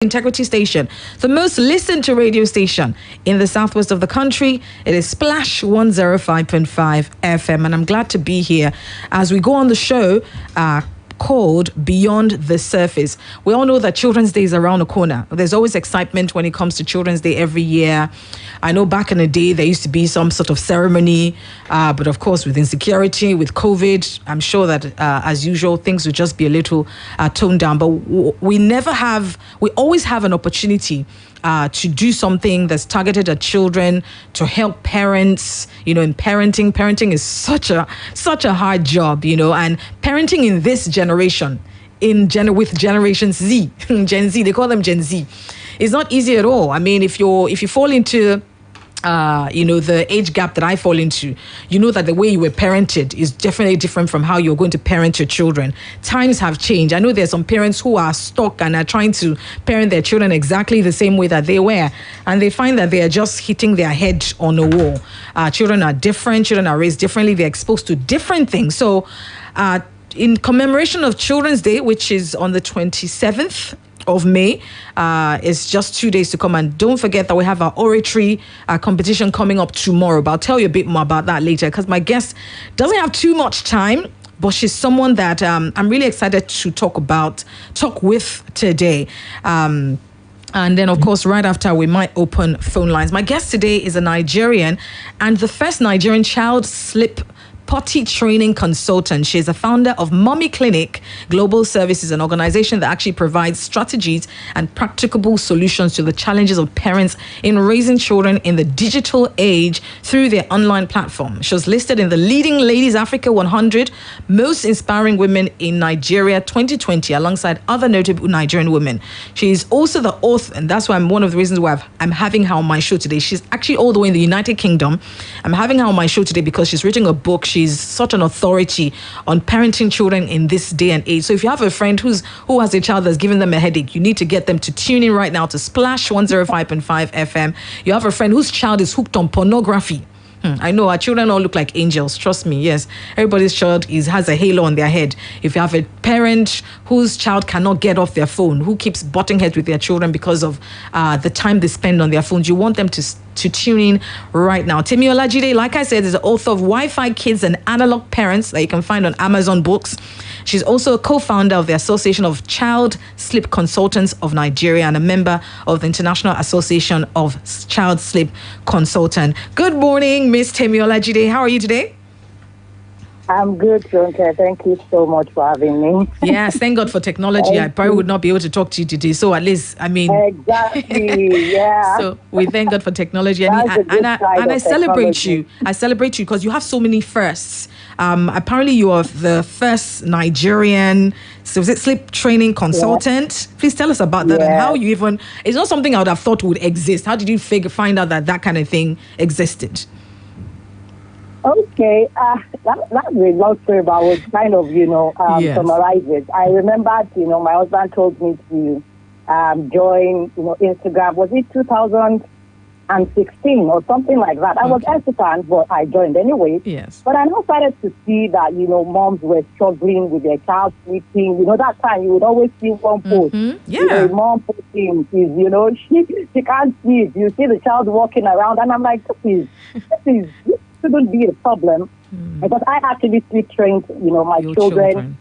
Integrity Station, the most listened to radio station in the southwest of the country. It is Splash 105.5 FM, and I'm glad to be here as we go on the show called Beyond the Surface. We all know that Children's Day is around the corner. There's always excitement when it comes to Children's Day every year. I know back in the day there used to be some sort of ceremony, but of course with insecurity, with COVID, I'm sure that as usual things would just be a little toned down. But we always have an opportunity to do something that's targeted at children, to help parents. In parenting is such a hard job, and parenting in this generation, with Generation Z, Gen Z, they call them Gen Z. It's not easy at all. I mean, if you fall into the age gap that I fall into, that the way you were parented is definitely different from how you're going to parent your children. Times have changed. I know there's some parents who are stuck and are trying to parent their children exactly the same way that they were, and they find that they are just hitting their head on a wall. Children are different. Children are raised differently. They're exposed to different things. So in commemoration of Children's Day, which is on the 27th of May, it's just 2 days to come, and don't forget that we have our oratory competition coming up tomorrow, but I'll tell you a bit more about that later because my guest doesn't have too much time, but she's someone that I'm really excited to talk with today. And then, of course, right after, we might open phone lines. My guest today is a Nigerian and the first Nigerian child slip potty training consultant. She's a founder of Mommy Clinic Global Services, an organization that actually provides strategies and practicable solutions to the challenges of parents in raising children in the digital age through their online platform. She was listed in the Leading Ladies Africa 100 Most Inspiring Women in Nigeria 2020 alongside other notable Nigerian women. She is also the author, and that's why one of the reasons why I'm having her on my show today. She's actually all the way in the United Kingdom. I'm having her on my show today because she's written a book. She's such an authority on parenting children in this day and age. So if you have a friend who has a child that's giving them a headache, you need to get them to tune in right now to Splash 105.5 FM. You have a friend whose child is hooked on pornography. I know our children all look like angels. Trust me. Yes, everybody's child has a halo on their head. If you have a parent whose child cannot get off their phone, who keeps butting heads with their children because of the time they spend on their phones, you want them to tune in right now. Temi Olajide, like I said, is the author of Wi-Fi Kids and Analog Parents that you can find on Amazon Books. She's also a co-founder of the Association of Child Sleep Consultants of Nigeria and a member of the International Association of Child Sleep Consultants. Good morning, Miss Temi Olajide. How are you today? I'm good, Ronke. Thank you so much for having me. Yes, thank God for technology. I probably would not be able to talk to you today. So at least, Exactly, yeah. So we thank God for technology. And I celebrate you. I celebrate you because you have so many firsts. Apparently, you are the first Nigerian sleep training consultant. Yeah. Please tell us about that and how you even... It's not something I would have thought would exist. How did you find out that kind of thing existed? Okay, that's a long story, but I was kind of, summarize it. I remembered, my husband told me to join, Instagram. Was it 2016 or something like that? I was hesitant, but I joined anyway. Yes. But I now started to see that, moms were struggling with their child sleeping. That time you would always see one post. Mm-hmm. Yeah. Mom posting is, she can't sleep. You see the child walking around, and I'm like, this shouldn't be a problem because I actually sleep trained, my children.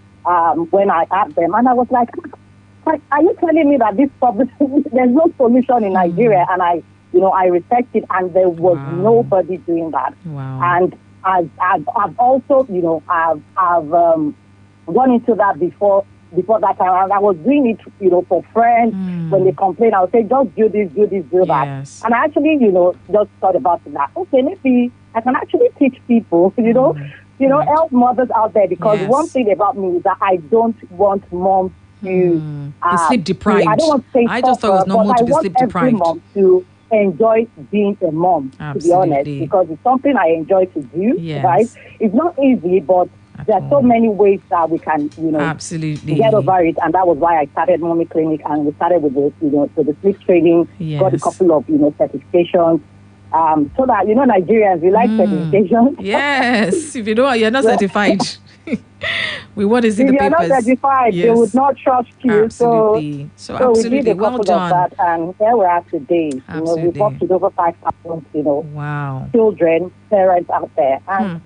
When I asked them, and I was like, are you telling me that this problem, there's no solution in Nigeria? And I respect it, and there was nobody doing that. Wow. And I've also, I've gone into that before that time, and I was doing it, for friends. When they complain, I would say, just do this, do that. Yes. And I actually, just thought about that. Okay, maybe I can actually teach people, help mothers out there, because one thing about me is that I don't want moms to be sleep deprived. I don't want to say I just thought it was normal to be sleep deprived. I want every mom to enjoy being a mom, to be honest, because it's something I enjoy to do. Yes. Right? It's not easy, but there are so many ways that we can, absolutely get over it, and that was why I started Mommy Clinic, and we started with the, with the sleep training. Yes. Got a couple of, certifications. So that, Nigerians, we like certifications. Yes. If you don't, you're not certified. with what is in if the you're papers. not certified, they would not trust you. Absolutely. So absolutely, we did a well couple done. of that, and here we're at today. Absolutely. We've worked with over 5,000, wow, children, parents out there, and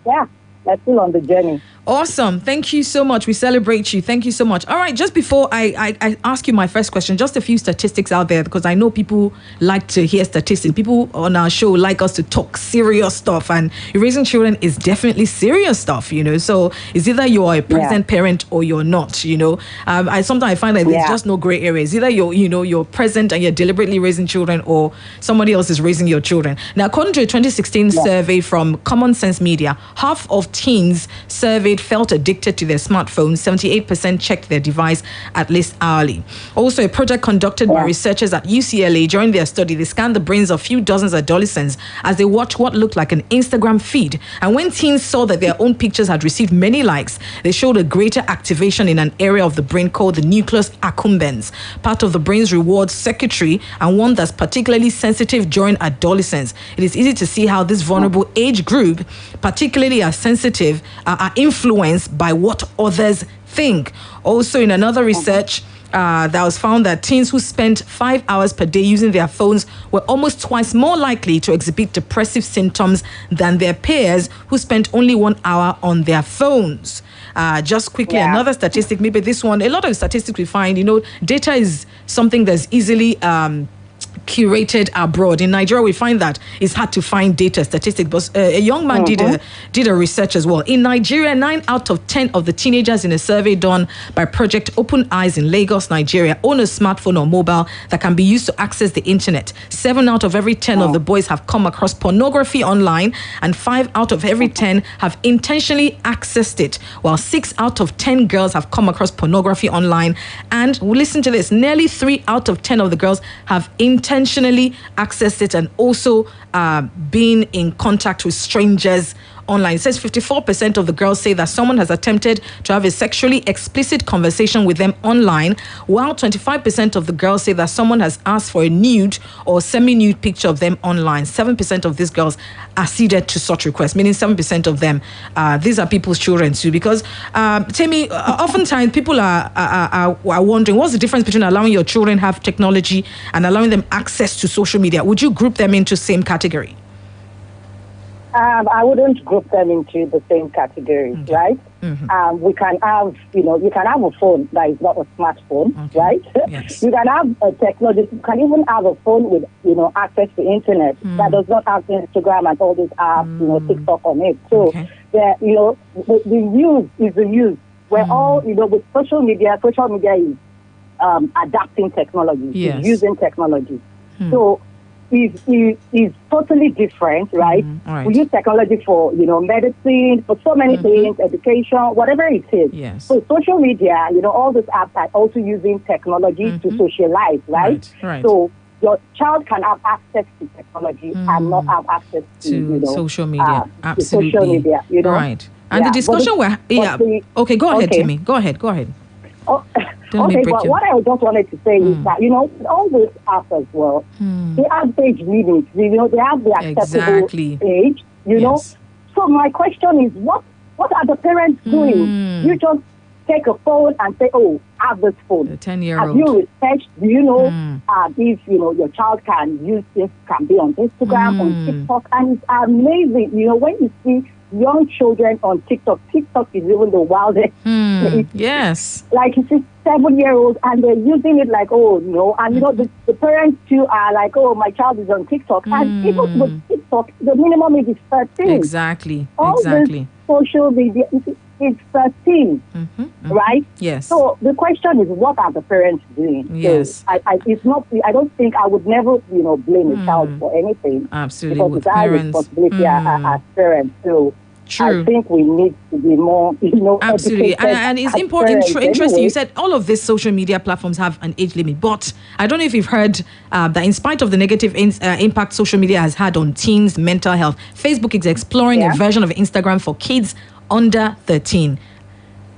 we're still on the journey. Awesome. Thank you so much. We celebrate you. Thank you so much. All right. Just before I ask you my first question, just a few statistics out there, because I know people like to hear statistics. People on our show like us to talk serious stuff, and raising children is definitely serious stuff, So it's either you're a present parent or you're not, I sometimes find that there's just no gray areas. Either you're present and you're deliberately raising children, or somebody else is raising your children. Now, according to a 2016 survey from Common Sense Media, half of teens surveyed felt addicted to their smartphones. 78% checked their device at least hourly. Also, a project conducted by researchers at UCLA during their study, they scanned the brains of a few dozens of adolescents as they watched what looked like an Instagram feed. And when teens saw that their own pictures had received many likes, they showed a greater activation in an area of the brain called the nucleus accumbens, part of the brain's reward circuitry, and one that's particularly sensitive during adolescence. It is easy to see how this vulnerable age group, particularly are sensitive, are influenced by what others think. Also, in another research, that was found that teens who spent 5 hours per day using their phones were almost twice more likely to exhibit depressive symptoms than their peers who spent only 1 hour on their phones. Just quickly, another statistic, maybe this one, a lot of statistics we find, data is something that's easily curated abroad. In Nigeria, we find that it's hard to find data statistics, but a young man did a research as well. In Nigeria, 9 out of 10 of the teenagers in a survey done by Project Open Eyes in Lagos, Nigeria, own a smartphone or mobile that can be used to access the internet. 7 out of every 10 of the boys have come across pornography online, and 5 out of every 10 have intentionally accessed it, while 6 out of 10 girls have come across pornography online. And listen to this, nearly 3 out of 10 of the girls have intentionally accessed it and also been in contact with strangers online. It says 54% of the girls say that someone has attempted to have a sexually explicit conversation with them online, while 25% of the girls say that someone has asked for a nude or semi-nude picture of them online. 7% of these girls acceded to such requests, meaning 7% of them, these are people's children too. Because, Temi, oftentimes people are wondering, what's the difference between allowing your children have technology and allowing them access to social media? Would you group them into same category? I wouldn't group them into the same category, right? Mm-hmm. We can have, you can have a phone that is not a smartphone, right? Yes. You can have a technology. You can even have a phone with, access to internet that does not have Instagram and all these apps, TikTok on it. So, the use is the use. We're all, with social media is adapting technology, using technology. So, is totally different, right? Right? We use technology for, medicine, for so many things, education, whatever it is. Yes. So social media, all these apps are also using technology to socialize, right? Right. So your child can have access to technology and not have access to social media. Absolutely. Social media, Right. And the discussion okay, go ahead, Timmy. Go ahead. Oh, okay, but what I just wanted to say is that, all those apps as well, they have age limits, they have the acceptable age, Yes. So my question is, what are the parents doing? You just take a phone and say, oh, have this phone. The 10-year-old. Have you researched, do you know if, your child can use this, can be on Instagram, on TikTok, and it's amazing, when you see young children on TikTok is even the wildest. Yes. Like you see 7-year-olds and they're using it like, and the parents too are like, oh, my child is on TikTok. And even with TikTok, the minimum age is 13. Exactly. This social media, it's 13, right? Yes. So the question is, what are the parents doing? Yes. So I don't think I would never, blame a child for anything. Absolutely. Because it's our responsibility as parents. So True. I think we need to be more, absolutely, and it's important. Interesting. Anyway. You said all of these social media platforms have an age limit, but I don't know if you've heard that in spite of the negative impact social media has had on teens' mental health, Facebook is exploring a version of Instagram for kids under 13.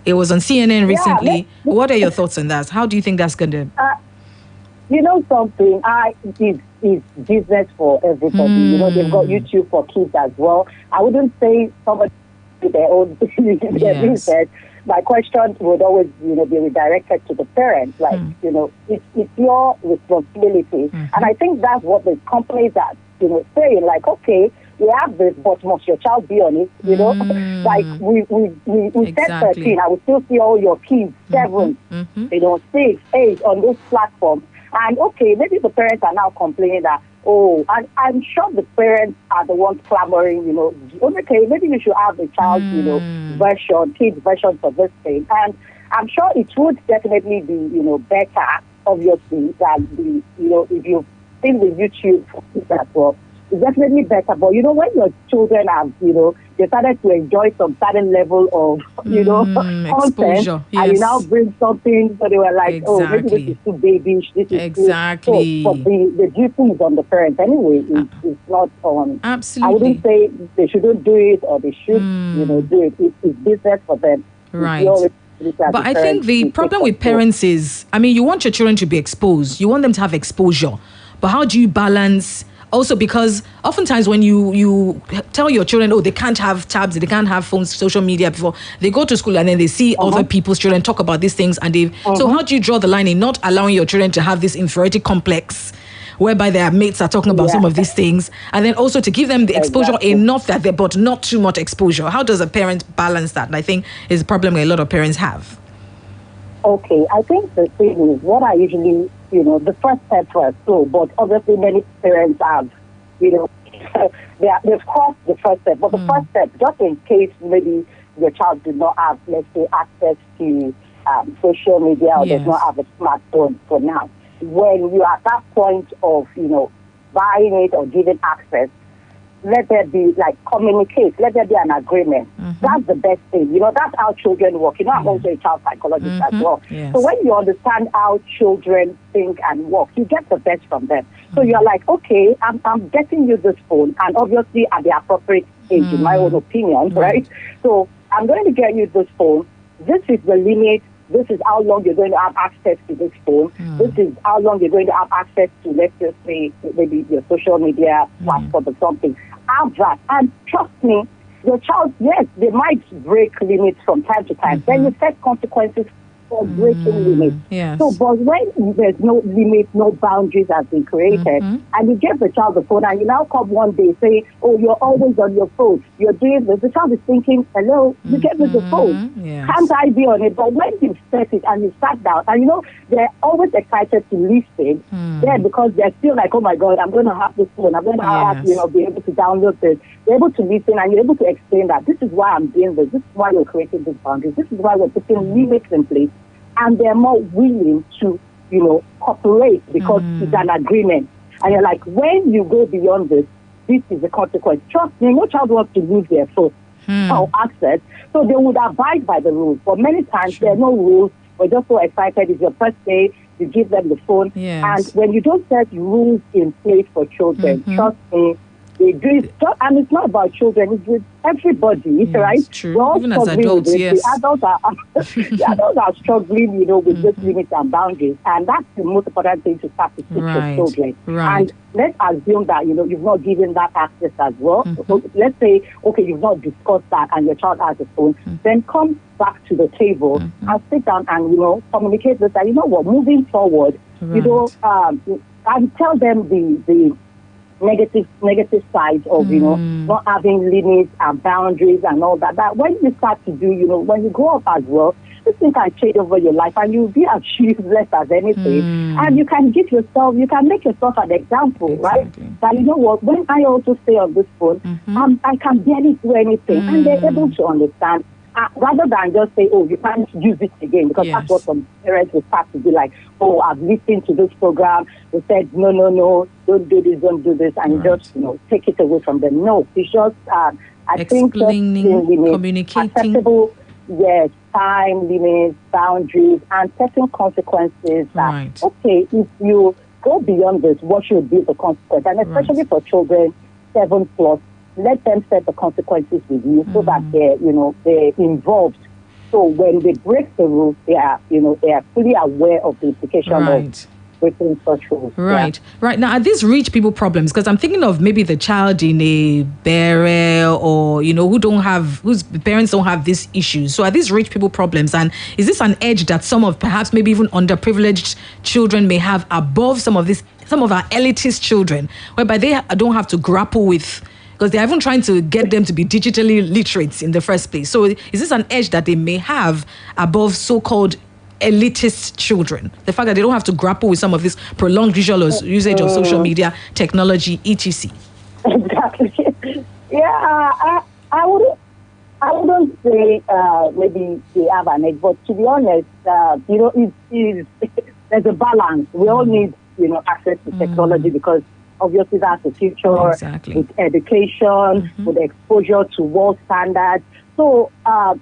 It was on CNN recently. What are your thoughts on that? How do you think that's going to? Something. It's business for everybody. They've got YouTube for kids as well. I wouldn't say somebody do their own research. my question would always, be redirected to the parents. Like, it's your responsibility. And I think that's what the companies are, saying. Like, okay, we have this, but must your child be on it? Like we said 13. I will still see all your kids 7, 6, 8 on this platform. And okay, maybe the parents are now complaining that, oh, and I'm sure the parents are the ones clamoring, okay, maybe you should have the child, kids version for this thing. And I'm sure it would definitely be, better, obviously, than if you've seen the YouTube as well. It's definitely better. But, when your children have, decided to enjoy some certain level of, content, exposure, yes. and you now bring something, so they were like, oh, maybe this is too babyish, this is too... So, but the duty is on the parents anyway. It's not on... Absolutely. I wouldn't say they shouldn't do it or they should, do it. It's business for them. Right. But I think the problem with parents is, you want your children to be exposed. You want them to have exposure. But how do you balance... Also, because oftentimes when you tell your children, oh, they can't have tabs, they can't have phones, social media before, they go to school and then they see other people's children talk about these things. And they so how do you draw the line in not allowing your children to have this inferiority complex whereby their mates are talking about some of these things, and then also to give them the exposure enough that they, but not too much exposure? How does a parent balance that? And I think is a problem a lot of parents have. Okay, I think the thing is, what I usually, the first step first, but obviously many parents have, they've crossed the first step. But the first step, just in case maybe your child did not have, let's say, access to social media or does not have a smartphone for now, when you're at that point of, buying it or giving access, let there be, communicate. Let there be an agreement. That's the best thing. That's how children work. I'm also a child psychologist as well. Yes. So when you understand how children think and work, you get the best from them. So you're like, okay, I'm getting you this phone, and obviously at the appropriate age, in my own opinion, right? So I'm going to get you this phone. This is the limit. This is how long you're going to have access to this phone. This is how long you're going to have access to, let's just say, maybe your social media platform or something. Have that. And trust me, your child, yes, they might break limits from time to time. Then you set consequences for breaking limits. Yes. So, but when there's no limit, no boundaries have been created, and you give the child the phone, and you now come one day say, oh, you're always on your phone, you're doing this, the child is thinking, hello, you gave me the phone. Yes. Can't I be on it? But when you set it and you sat down, and they're always excited to listen, because they're still like, oh my God, I'm going to have this phone, I'm going to have, be able to download this. They're able to listen, and you're able to explain that this is why I'm doing this is why we're creating these boundaries, this is why we're putting limits in place. And they're more willing to, cooperate because it's an agreement. And you're like, when you go beyond this, this is the consequence. Trust me, no child wants to lose their phone or access. So they would abide by the rules. But many times there are no rules. We're just so excited. It's your first day. You give them the phone. Yes. And when you don't set rules in place for children, trust me, they do it. And it's not about children, it's with everybody, right? True. Even as adults, yes. The adults are struggling, with these limits and boundaries. And that's the most important thing to start to teach your children. Right. And let's assume that, you've not given that access as well. So let's say, okay, you've not discussed that and your child has a phone. Then come back to the table and sit down and, communicate with that. You know what, moving forward, and tell them the negative side of, not having limits and boundaries and all that. That when you start to do, when you grow up as well, this thing can change over your life and you'll be as useless as anything. And you can make yourself an example, right? That, what, when I also stay on this phone, I can barely do anything. And they're able to understand. Rather than just say, oh, you can't use it again, because that's what some parents will start to be like, oh, I've listened to this program, they said, no, don't do this, and just, take it away from them. No, it's just, I think, communicating, acceptable, time limits, boundaries, and setting consequences. That, okay, if you go beyond this, what should be the consequence? And especially for children 7+, let them set the consequences with you so that they're involved. So when they break the rules, they are fully aware of the implication of breaking such rules. Right. Right. Now, are these rich people problems? Because I'm thinking of maybe the child in a burial or, whose parents don't have these issues. So are these rich people problems? And is this an edge that some of perhaps maybe even underprivileged children may have above some of our elitist children, whereby they don't have to grapple with, because they're even trying to get them to be digitally literate in the first place. So is this an edge that they may have above so-called elitist children? The fact that they don't have to grapple with some of this prolonged visual usage of social media, technology, etc. Exactly. Yeah, I wouldn't say maybe they have an edge, but to be honest, there's a balance. We all need, access to technology because obviously that's the future. Exactly. With education, with exposure to world standards. So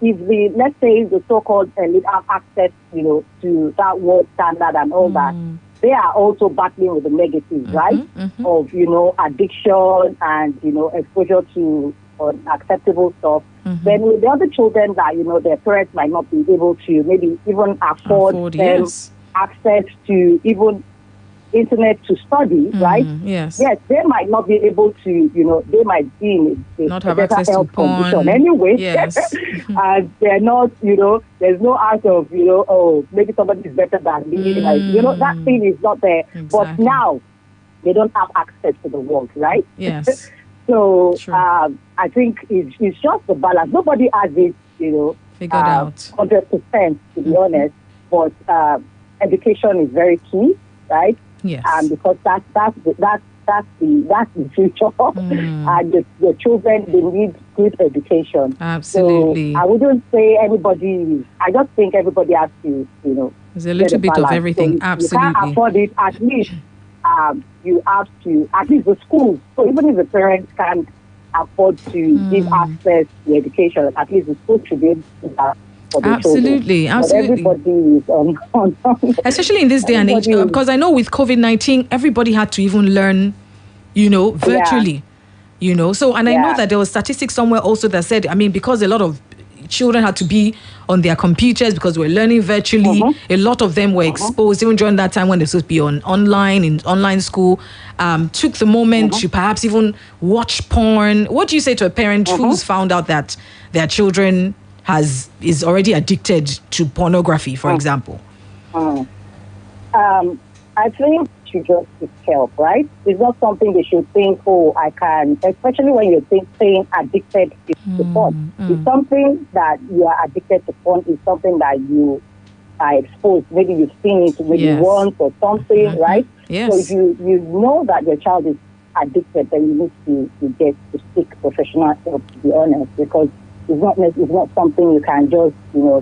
if let's say the so-called elite have access, to that world standard and all that, they are also battling with the negatives, right? Of, addiction and, exposure to unacceptable stuff. Then with the other children that, their parents might not be able to maybe even afford them access to even internet to study, right? Yes, they might not be able to, they might be in not have better access to health porn condition anyway. Yes. And they're not, there's no art of, maybe somebody is better than me. That thing is not there. Exactly. But now they don't have access to the world, right? Yes. So I think it's just the balance. Nobody has it, figured out 100%, to be honest. But education is very key, right? Yes. Because that's the future. And the children, they need good education. Absolutely. So I wouldn't say anybody. I just think everybody has to, there's a little bit of everything. So absolutely. You can't afford it. At least you have to. At least the schools. So even if the parents can't afford to give access to education, at least the school should be able to do that. Absolutely. But everybody is on especially in this day and age, because I know with COVID-19, everybody had to even learn, virtually, So, and I know that there was statistics somewhere also that said, because a lot of children had to be on their computers because we're learning virtually, a lot of them were exposed even during that time when they're supposed to be in online school, took the moment to perhaps even watch porn. What do you say to a parent who's found out that their children is already addicted to pornography, for example? I think you just seek help, right? It's not something they should think, I can, especially when you're saying addicted to porn. It's something that you are addicted to porn. It's something that you are exposed. Maybe you've seen it maybe once or something, right? Yes. So if you know that your child is addicted, then you need to get to seek professional help, to be honest, because it's not something you can just,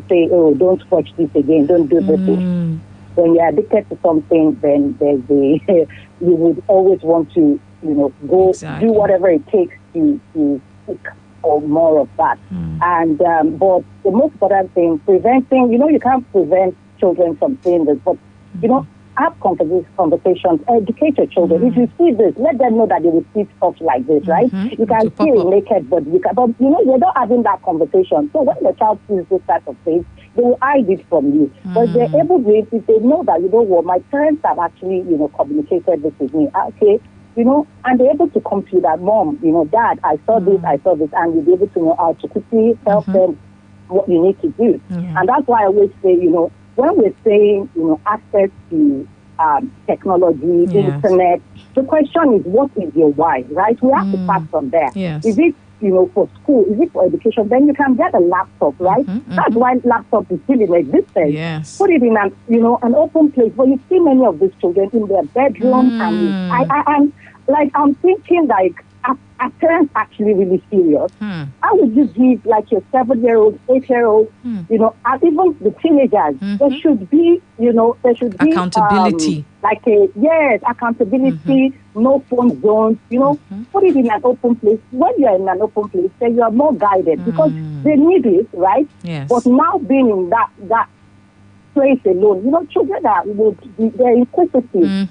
say, don't watch this again, don't do this. When you're addicted to something, then there's you would always want to, go do whatever it takes to seek for more of that. And but the most important thing, preventing, you can't prevent children from saying this, but have conversations, educate your children. If you see this, let them know that they will see stuff like this, right? You can see it naked, but you're not having that conversation. So when the child sees this type of thing, they will hide it from you. But they're able to, if they know that, my parents have actually, communicated this with me. Okay, and they're able to come to you that, Mom, Dad, I saw this, and you'll be able to know how to quickly help them what you need to do. And that's why I always say, when we're saying, access to technology, internet, the question is, what is your why, right? We have to start from there. Yes. Is it, for school? Is it for education? Then you can get a laptop, right? That's why laptop is still in existence. Yes. Put it in an open place. But you see many of these children in their bedroom, and I'm thinking are parents actually really serious? How would you give your 7-year-old, 8-year-old, and even the teenagers? There should be, accountability. Accountability, no phone zones, put it in an open place. When you're in an open place, then you are more guided because they need it, right? Yes. But now being in that place alone, children they're inquisitive.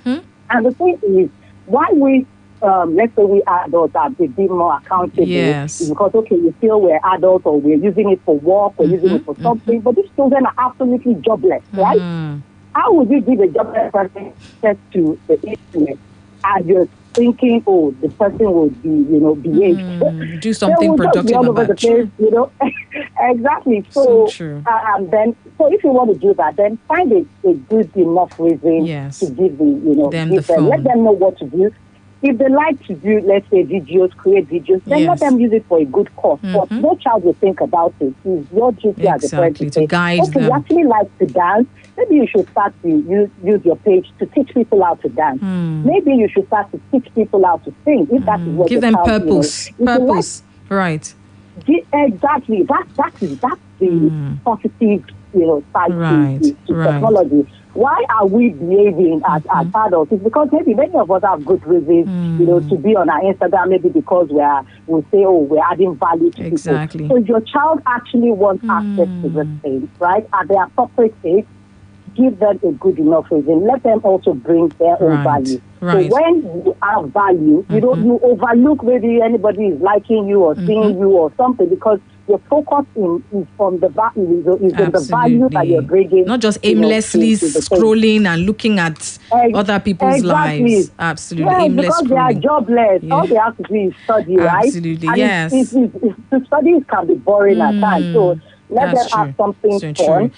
And the thing is, why we let's say we adults are a bit more accountable. Yes. Because, we feel we're adults or we're using it for work or using it for something. But these children are absolutely jobless, right? how would you give a jobless person access to the internet and you're thinking, oh, the person would be, behave. Do something productive be all over the place, Exactly. So, so if you want to do that, then find a good enough reason to give let them know what to do. If they like to do, let's say, videos, create videos, then let them use it for a good cause. But no child will think about it. It's your duty as a parent to say, guide them. You actually like to dance. Maybe you should start to use your page to teach people how to dance. Maybe you should start to teach people how to sing. If that is what give them purpose. Right. Exactly. That's the positive, side to technology. Why are we behaving as adults? It's because maybe many of us have good reasons, to be on our Instagram. Maybe because we'll say, oh, we're adding value to people. So if your child actually wants access to this thing, right, at the appropriate age, give them a good enough reason. Let them also bring their own value. So when you have value, you don't overlook maybe anybody is liking you or seeing you or something, because your focus is from the value, is in the value that you're bringing. Not just aimlessly scrolling and looking at other people's lives. Absolutely. Yeah, aimless because scrolling. They are jobless. Yeah. All they have to do is study, right? Absolutely, and yes. The studies can be boring at times. So let them have something fun.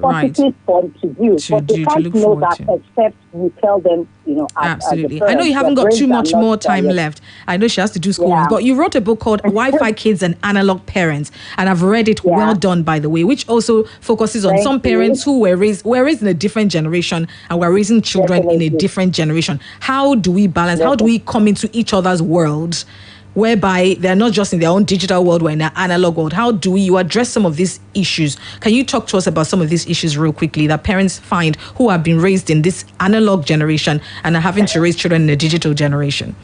Positive fun to do, but they can't know that except you tell them, Absolutely. I know you haven't got too much more time left. I know she has to do school, but you wrote a book called Wi-Fi Kids and Analog Parents, and I've read it. Well done, by the way, which also focuses on some parents who were raised in a different generation and were raising children in a different generation. How do we balance? How do we come into each other's world, whereby they're not just in their own digital world, we're in an analog world? How do you address some of these issues? Can you talk to us about some of these issues real quickly that parents find who have been raised in this analog generation and are having to raise children in a digital generation?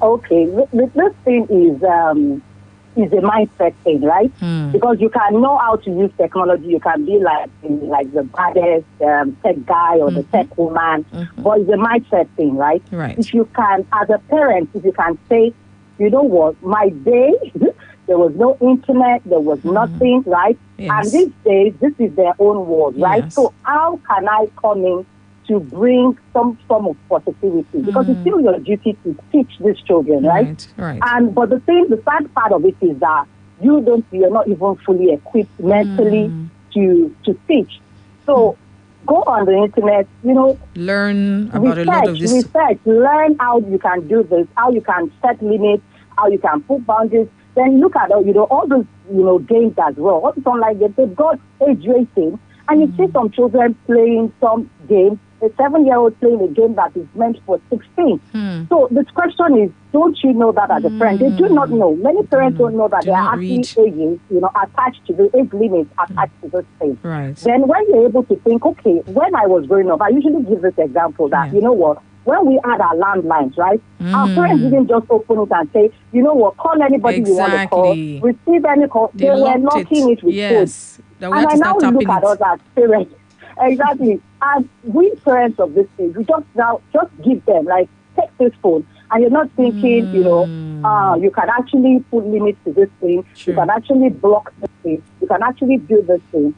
Okay, this thing is a mindset thing, right? Because you can know how to use technology. You can be like the baddest tech guy or the tech woman, but it's a mindset thing, right? If you can, as a parent, if you can say, you know what, my day, there was no internet, there was nothing, right? And these days, this is their own world, right? So how can I come in to bring some form of positivity? Because it's still your duty to teach these children, right? But the sad part of it is that you're not even fully equipped mentally to teach. So go on the internet, learn about a lot of this. Research, learn how you can do this, how you can set limits, how you can put boundaries. Then look at all those games as well. All these online games, they've got age rating, and you see some children playing some games. A 7-year-old playing a game that is meant for 16. So the question is, don't you know that as a parent? They do not know. Many parents don't know that there are actually ages, attached to the age limits attached to this thing. Then when you're able to think, okay, when I was growing up, I usually give this example that, you know what, when we had our landlines, right, our parents didn't just open it and say, you know what, call anybody you want to call, receive any call. They were locking it with code. And I now look at us as parents. Exactly. And we parents of this age, we just give them, like, take this phone. And you're not thinking, you can actually put limits to this thing. You can actually block this thing. You can actually do this thing.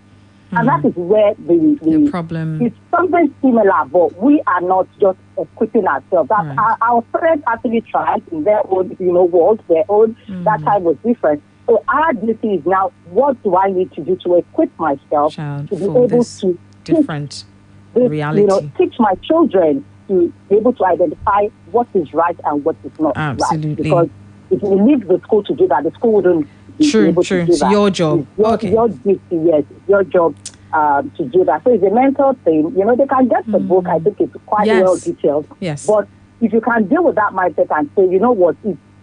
And that is where the problem is. Something similar, but we are not just equipping ourselves. Our parents actually tried in their own, world, their own. That time was different. So our duty is now, what do I need to do to equip myself to be able to different reality? Teach my children to be able to identify what is right and what is not right. Because if you leave the school to do that, the school wouldn't be able to do it's that. your job. It's your duty, yes. It's your job to do that. So it's a mental thing. They can get the book. I think it's quite well detailed. Yes. But if you can deal with that mindset and say, you know what,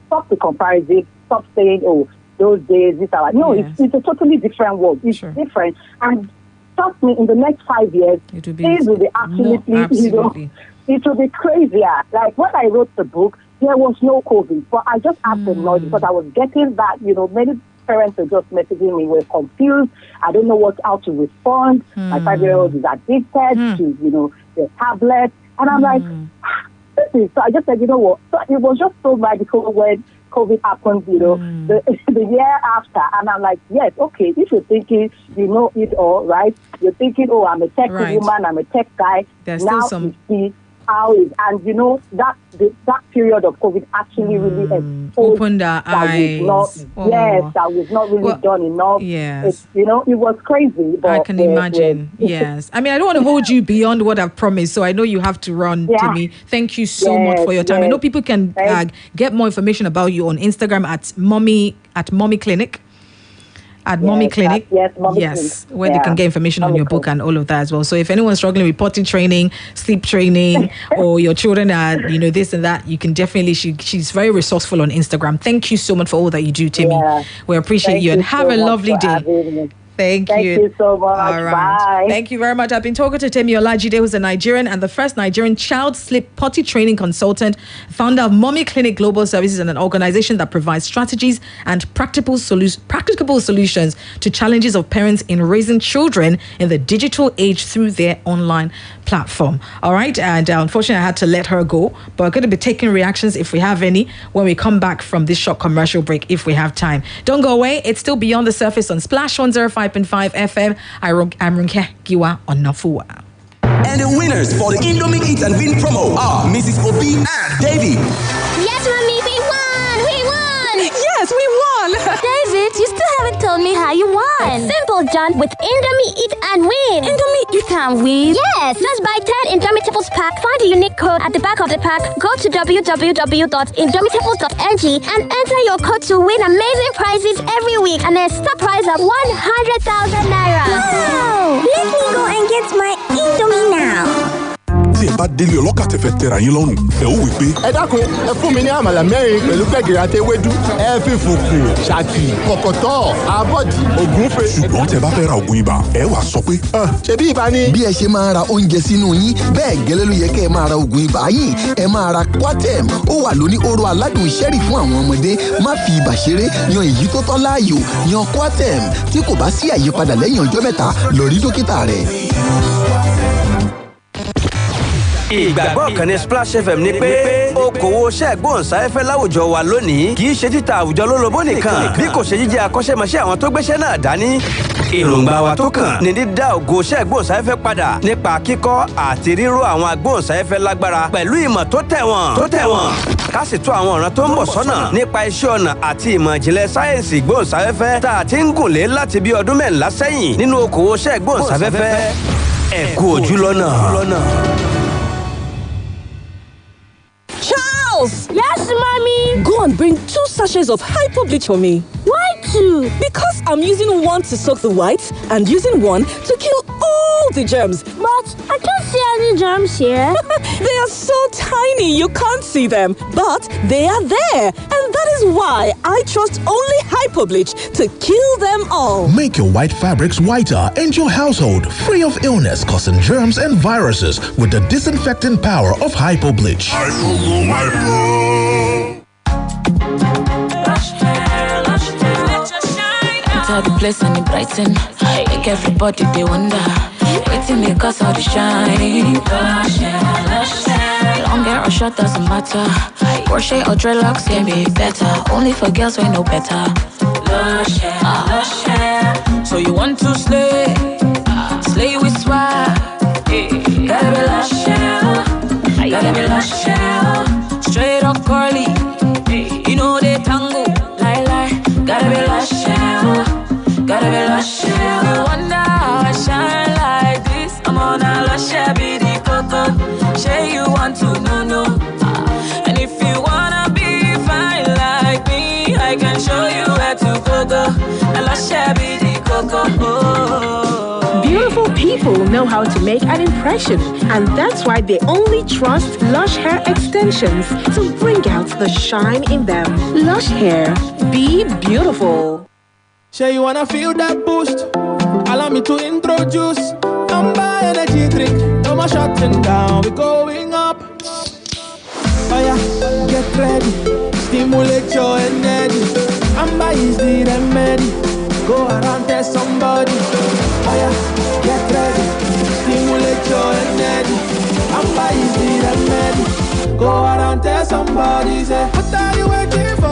stop the comparison, stop saying, oh, those days, this hour. No, it's a totally different world. It's different. And trust me, in the next 5 years, things will be absolutely, it will be crazier. Like when I wrote the book, there was no COVID, but I just had the knowledge because I was getting that, many parents are just messaging me, we're confused. I don't know how to respond. My 5-year-old is addicted to, the tablet. And I'm like, this is, so I just said, you know what? So it was just so magical when COVID happened, the year after. And I'm like, yes, okay, if you're thinking you know it all, right? You're thinking, oh, I'm a tech woman, I'm a tech guy. There's now still some... you see how it, and that period of COVID actually really opened our eyes. That was not really done enough. Yes. It was crazy. But I can imagine. Yes. I mean, I don't want to hold you beyond what I've promised, so I know you have to run, Timmy. Thank you so much for your time. I know people can get more information about you on Instagram at Mommy Clinic. At Mommy Clinic, where they can get information on your book and all of that as well. So if anyone's struggling with potty training, sleep training, or your children are, this and that, you can definitely, she's very resourceful on Instagram. Thank you so much for all that you do, Timmy. We appreciate you and have a lovely day. Thank you so much. All right. Bye. Thank you very much. I've been talking to Temi Olajide, who's a Nigerian and the first Nigerian child sleep potty training consultant, founder of Mommy Clinic Global Services, and an organization that provides strategies and practical solutions to challenges of parents in raising children in the digital age through their online platform. All right. And unfortunately, I had to let her go, but we're going to be taking reactions if we have any when we come back from this short commercial break, if we have time. Don't go away. It's still Beyond the Surface on Splash 105.5 FM. I'm Ronke Giwa Onafuwa. And the winners for the Indomie Eat and Win promo are Mrs. Obi and Davy. Yes, Mommy, we won! We won! Yes, we won! David, you still haven't told me how you won. It's simple, John. With Indomie Eat and Win. Indomie Eat and Win? Yes! Just buy 10 Indomitables pack. Find the unique code at the back of the pack. Go to www.indomitables.ng and enter your code to win amazing prizes every week and a star prize of 100,000 naira. Wow! Let me go and get my Indomie now. Tí ẹ bá délé ọlọ́kà tẹ̀fẹ̀ tẹ̀ra yín lọ́rùn, ẹ ó wí pé. Ẹ dákun, ẹ fún mi ní àmàlà mẹ́rin pẹ̀lú gbẹ̀gìrì àti ewédú. Ẹ fi fùkù, ṣàkì, kọ̀kọ̀tọ̀, abọ́dì, ògúnfe. Ṣùgbọ́n tẹ bá fẹ́ ra ògùn ibà, ẹ wá sọ pé. Ṣebí ibà ni. Bí ẹ ṣe máa ra oúnjẹ sínú yín, bẹ́ẹ̀ gẹ́lẹ́ ló yẹ kẹ́ ẹ máa ra ògùn ibà yín. Ẹ máa ra Quatem. Ó wà lóní hóró aládùn ṣẹ́rì fún àwọn ọmọdé. Má fi ibà ṣeré, yan èyí tó tọ́ láàyò. Yan Quatem. Tí kò bá sí àyípadà lẹ́yìn ọjọ́ mẹ́ta, lọ rí dókítà rẹ̀. Ìgbàgbọ́ kan ní Splash FM ni pé okòwò ṣẹ́gbóhùnsáfẹ́fẹ́ láwùjọ wa lónìí kì í ṣe títa àwùjọ lólobó nìkan bí kò ṣe jíjẹ́ akọ́ṣẹ́mọṣẹ́ àwọn tó gbéṣẹ́ náà dání. Èròǹgbà wa tó kàn ní dídá ògo ṣẹ́gbóhùnsáfẹ́fẹ́ padà nípa kíkọ́ àti ríró àwọn agbóhùnsáfẹ́fẹ́ lágbára pẹ̀lú ìmọ̀ tó tẹ̀wọ̀n. Ká sì tún àwọn ọ̀ràn tó ń bọ̀ sọ́nà nípa iṣẹ́ ọnà àti ìmọ̀ ìjìnlẹ̀ sáyẹ́ǹsì ìgbóhùnsáfẹ́fẹ́ tá a ti ń gùn lé láti bí ọdún mẹ́rìnlá sẹ́yìn nínú okòwò ṣẹ́gbóhùnsáfẹ́fẹ́. Ẹ kú ojú lọ́nà. Yes, Mommy. Go and bring 2 sachets of hypo bleach for me. Why 2? Because I'm using one to soak the whites and using one to kill all the germs. But I can't see any germs here. They are so tiny you can't see them, but they are there. And that is why I trust only hypo bleach to kill them all. Make your white fabrics whiter and your household free of illness causing germs and viruses with the disinfecting power of hypo bleach. Enter the place and it brighten. Make everybody they wonder. Waiting me cause all the shine. Lush hair. Long hair or short doesn't matter. Crochet or dreadlocks can be better. Only for girls we know better. Lush hair. So you want to slay? Slay with swag. Gotta be lush hair. Gotta be lush hair. Straight or curly. You know they tango. Lie. Gotta be lush hair. Gotta be lush hair. You wonder how I shine like this. I'm on a lush hair, be the coco. Say you want to know. And if you wanna be fine like me, I can show you where to go. A lush hair, be the coco. Beautiful people know how to make an impression, and that's why they only trust Lush Hair Extensions to bring out the shine in them. Lush Hair, be beautiful. Say you wanna feel that boost? Allow me to introduce Amber Energy Drink. No more shutting down, we're going up. Oh yeah, get ready, stimulate your energy. Amber is the remedy. Go around, tell somebody. Oh yeah, get ready, stimulate your energy. Amber is the remedy. Go around, tell somebody. Say, what are you waiting for?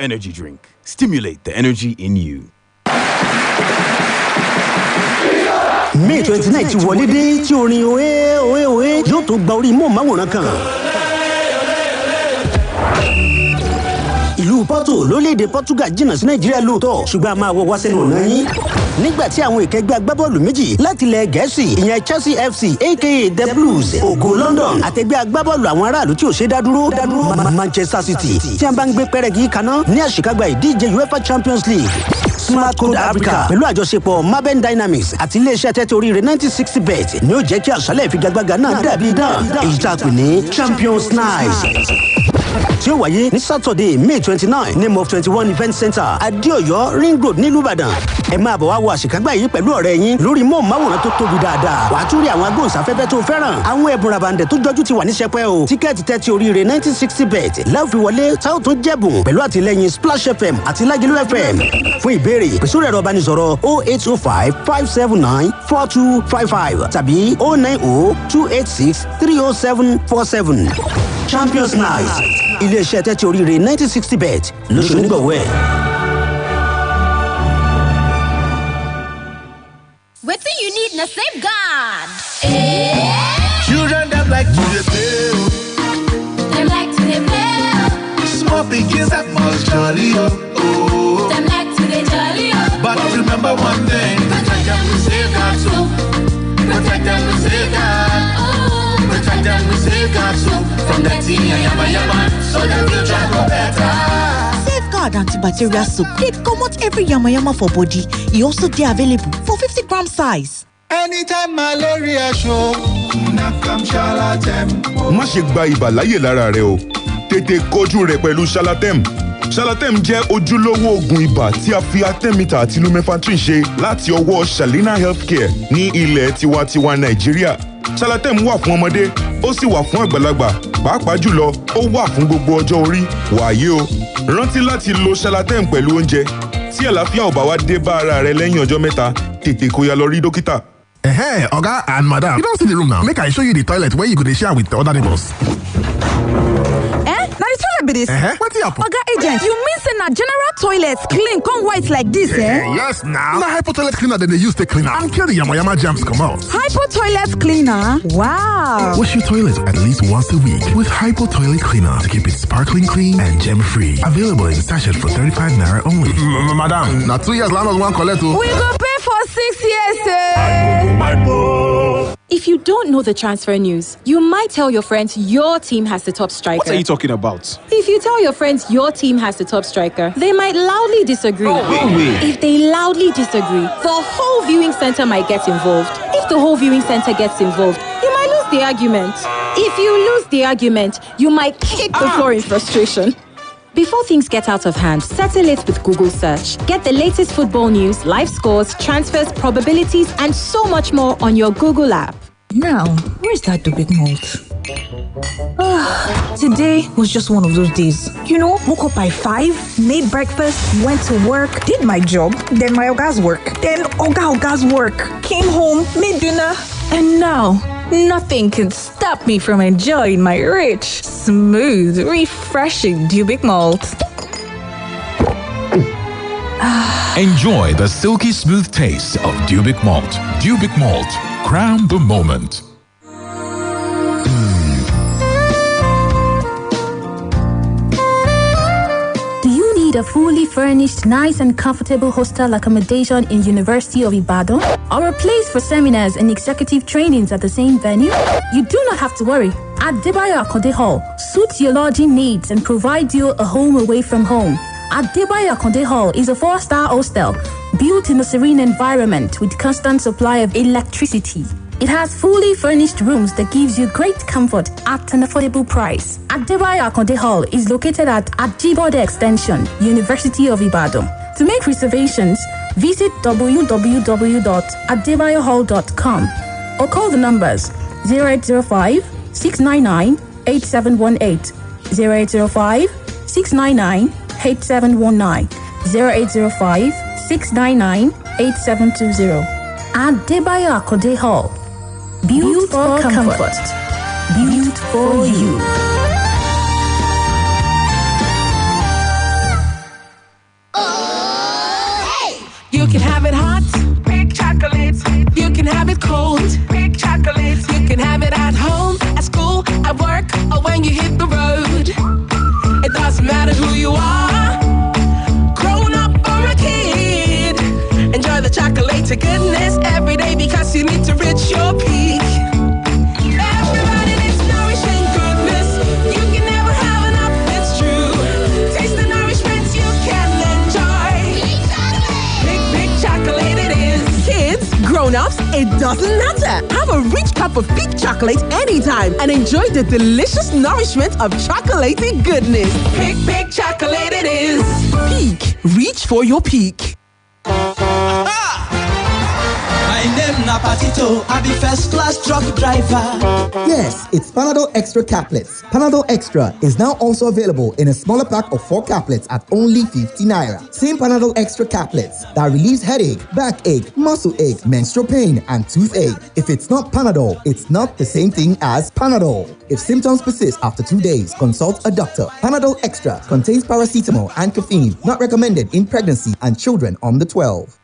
energy drink. Stimulate the energy in you. May 29 ti wọlé dé tí orin oé oé oé yóò tó gba orí móhùnmáwòrán kan. Ìlú Porto lórílẹ̀-èdè Portugal jìnnà sí Nàìjíríà lóòótọ́ ṣùgbọ́n a máa wọ wá sẹ́nu ọ̀nà yín. Nígbà tí àwọn ìkẹgbẹ́ agbábọ́ọ̀lù méjì láti ilẹ̀ Gẹ̀ẹ́sì ìyẹn Chelsea FC aka The Blues Ògo London àtẹgbẹ́ agbábọ́ọ̀lù àwọn aráàlú tí ò ṣe dádúró Manchester City tí a bá ń gbé pẹ́rẹ́gì kaná ní àṣekágbá ìdíje UEFA Champions League. Smart Code Africa pẹ̀lú àjọṣepọ̀ Marben Dynamics àti iléeṣẹ́ tẹ́tẹ́ oríire 960bet ni ó jẹ́ kí àṣálẹ̀ ìfigagbága náà dàbí idán èyí tá a pè ní Champions Night tí ó wáyé ní Saturday May 29 ní MOF 21 Event Center Adéọ̀yọ́ Ring Road nílùú Ìbàdàn. Ẹ máa bọ̀ wá wo àṣekágbá yìí pẹ̀lú ọ̀rẹ́ yín lórí móhùnmáwòrán tó tóbi dáadáa. Wàá tún rí àwọn agbóhùnsáfẹ́fẹ́ tó fẹ́ràn. Àwọn ẹ̀bùn ràbàǹdẹ̀ tó jọjú ti wà ní sẹpẹ́ o. Tíkẹ́ẹ̀tì tẹ́tí oríire 960bet láòfin wọlé tá ó tún jẹ̀bùn pẹ̀lú àtìlẹ́yìn Splash FM àti Lágẹ̀lú FM. Fún ìbéèrè pè sórí ẹ̀rọ ìbánisọ̀rọ̀ 0805 579 4255 tàbí 090 286 30747. Champions Night iléeṣẹ́ tẹ́tí oríire 960bet lóṣù nígbàwọ́ ẹ̀. Wetin you need na safeguard. Children dem like to dey play. Dem like to dey play. Small pikin that must jolly oh. Dem like to dey jolly oh. But remember one thing, protect them with safeguard too. Protect them with safeguard. Protect them with safeguard too. From the teen and yama so the future go better. Safeguard antibacterial soap dey comot every yama for body. E also dey available for 50-gram size. Anytime malaria show, Nakam Shalatem. Má ṣe gba ibà láyè lára rẹ o. Tètè kojú rẹ̀ pẹ̀lú Shalatem. Shalatem jẹ́ ojúlówó oògùn ibà tí a fi atẹ́mítà àti lumefantrine ṣe láti ọwọ́ Shalina Healthcare ní ilẹ̀ tiwantiwa Nàìjíríà. Shalatem wà fún ọmọdé, ó sì wà fún àgbàlagbà. Pàápàá jùlọ, ó wà fún gbogbo ọjọ́ orí. Wàyí o, rántí láti lo Shalatem pẹ̀lú oúnjẹ. Tí àlàáfíà ò bá wá dé bá ara rẹ lẹ́yìn ọjọ́ mẹ́ta, tètè kó ya lọ rí dókítà. Hey, Oga and Madam, you don't see the room now. Make I show you the toilet where you could share with the other neighbors. Now the toilet be this. What's up? Oga agent, you mean say na general toilets clean come white like this, Yes, now. Na hypo toilet cleaner than they use to clean and kill the yama germs come out. Hypo toilet cleaner? Wow. Wash your toilet at least once a week with hypo toilet cleaner to keep it sparkling clean and germ free. Available in sachet for 35 naira only. Madam, now 2 years land us one collect. We go pay for 6 years. If you don't know the transfer news, you might tell your friends your team has the top striker. What are you talking about? If you tell your friends your team has the top striker, they might loudly disagree. If they loudly disagree, the whole viewing center might get involved. If the whole viewing center gets involved, you might lose the argument. If you lose the argument, you might kick the floor in frustration. Before things get out of hand, settle it with Google Search. Get the latest football news, live scores, transfers, probabilities, and so much more on your Google app. Now, where's that big malt? Today was just one of those days. You know, woke up by 5, made breakfast, went to work, did my job, then my Oga's work, then Oga's work, came home, made dinner, and now nothing can stop me from enjoying my rich, smooth, refreshing Dubic malt. Enjoy the silky smooth taste of Dubic malt. Dubic malt, crown the moment. Do you need a fully furnished, nice and comfortable hostel accommodation in University of Ibadan? Or a place for seminars and executive trainings at the same venue? You do not have to worry. Adebayo Akonde Hall suits your lodging needs and provides you a home away from home. Adebayo Akonde Hall is a 4-star hostel built in a serene environment with constant supply of electricity. It has fully furnished rooms that gives you great comfort at an affordable price. Adebayo Akonde Hall is located at Ajibode Extension, University of Ibadan. To make reservations, visit www.adebayohall.com or call the numbers 0805 699 8718, 0805 699 8719, 0805 699 8720. Adebayo Akonde Hall. Built for comfort. Built for you. have it hot, big chocolate. You can have it cold, big chocolate. You can have it at home, at school, at work, or when you hit the road. It doesn't matter who you are, grown up or a kid. Enjoy the chocolate to goodness every day because you need to reach your peak. Everybody needs nourishing goodness. You can never have enough, it's true. Taste the nourishment you can enjoy. Big chocolate it is. Kids, grown-ups, it doesn't matter. Have a rich cup of peak chocolate anytime and enjoy the delicious nourishment of chocolaty goodness. Big chocolate it is. Peak. Reach for your peak. My name na Patito, I be first class truck driver. Yes, it's Panadol Extra Caplets. Panadol Extra is now also available in a smaller pack of 4 caplets at only 50 naira. Same Panadol Extra Caplets that relieves headache, backache, muscle ache, menstrual pain, and toothache. If it's not Panadol, it's not the same thing as Panadol. If symptoms persist after 2 days, consult a doctor. Panadol Extra contains paracetamol and caffeine. Not recommended in pregnancy and children under 12.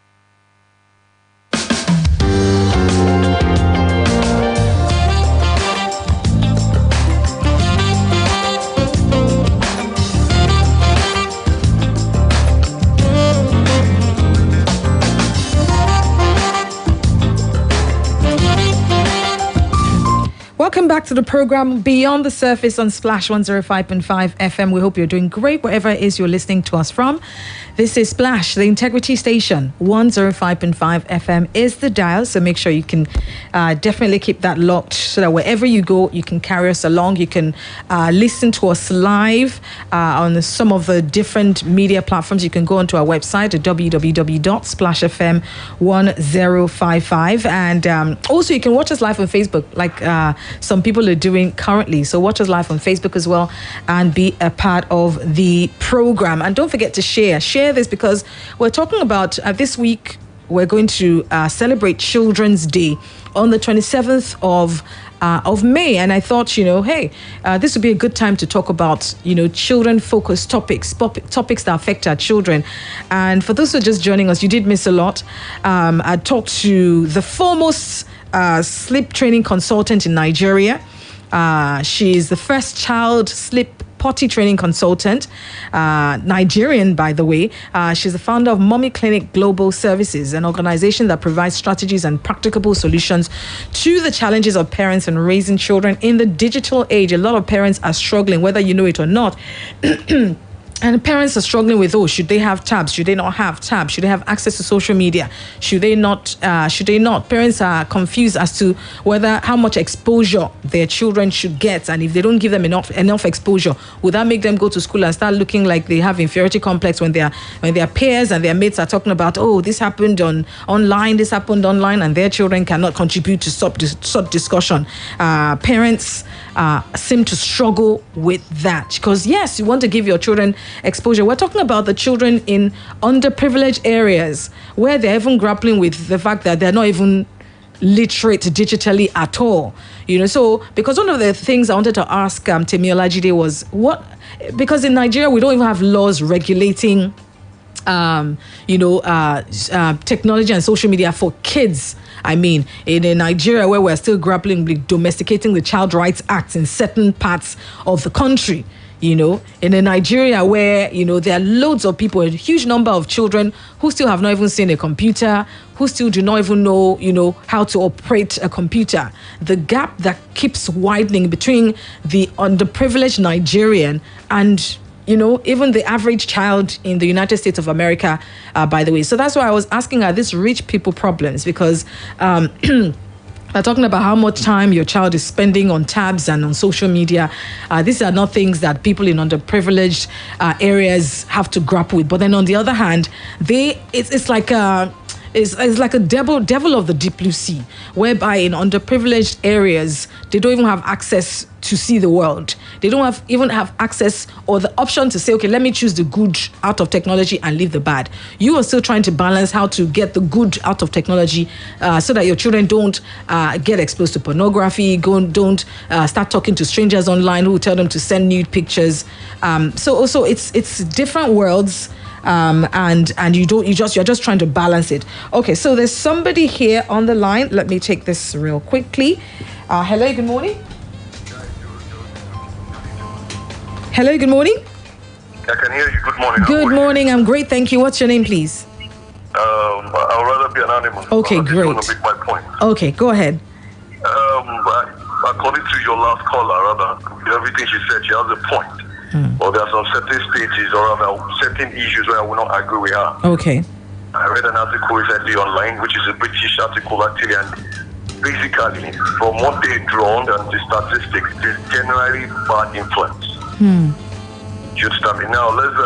Welcome back to the program Beyond the Surface on Splash 105.5 FM. We hope you're doing great wherever it is you're listening to us from. This is Splash, the integrity station. 105.5 FM is the dial, so make sure you can definitely keep that locked so that wherever you go, you can carry us along. You can listen to us live on some of the different media platforms. You can go onto our website at www.splashfm1055, and also you can watch us live on Facebook, like some people are doing currently. So watch us live on Facebook as well and be a part of the program. And don't forget to share this, because we're talking about this week we're going to celebrate Children's Day on the 27th of May, and I thought, this would be a good time to talk about, children-focused topics that affect our children. And for those who are just joining us, you did miss a lot. I talked to the foremost sleep training consultant in Nigeria. She is the first child sleep potty training consultant, Nigerian, by the way. She's the founder of Mommy Clinic Global Services, an organization that provides strategies and practicable solutions to the challenges of parents and raising children in the digital age. A lot of parents are struggling, whether you know it or not. And parents are struggling with, should they have tabs? Should they not have tabs? Should they have access to social media? Should they not? Parents are confused as to how much exposure their children should get. And if they don't give them enough exposure, would that make them go to school and start looking like they have inferiority complex when their peers and their mates are talking about, this happened online, and their children cannot contribute to such discussion? Parents seem to struggle with that, because yes, you want to give your children exposure. We're talking about the children in underprivileged areas where they're even grappling with the fact that they're not even literate digitally at all. So because one of the things I wanted to ask Temiola Jide was because in Nigeria we don't even have laws regulating technology and social media for kids. I mean, in Nigeria, where we're still grappling with domesticating the Child Rights Act in certain parts of the country, in a Nigeria where, there are loads of people, a huge number of children who still have not even seen a computer, who still do not even know, how to operate a computer. The gap that keeps widening between the underprivileged Nigerian and even the average child in the United States of America, by the way. So that's why I was asking, are these rich people problems? Because we're talking about how much time your child is spending on tabs and on social media. These are not things that people in underprivileged areas have to grapple with. But then on the other hand, it's like a devil of the deep blue sea, whereby in underprivileged areas, they don't even have access to see the world. They don't even have access or the option to say, okay, let me choose the good out of technology and leave the bad. You are still trying to balance how to get the good out of technology so that your children don't get exposed to pornography, don't start talking to strangers online who tell them to send nude pictures. So also it's different worlds. and you're just trying to balance it. Okay, so there's somebody here on the line. Let me take this real quickly. Hello, good morning. Hello, good morning. I can hear you. Good morning. Good morning. I'm great, thank you. What's your name, please? I'd rather be anonymous. Okay, I just great. want to make my point. Okay, go ahead. According to your last caller, rather, everything she said, she has a point. But there are some certain stages or rather certain issues where I will not agree with her. Okay. I read an article recently online, which is a British article actually, and basically, from what they drawn and the statistics, it is generally bad influence. You understand me? Now, let's,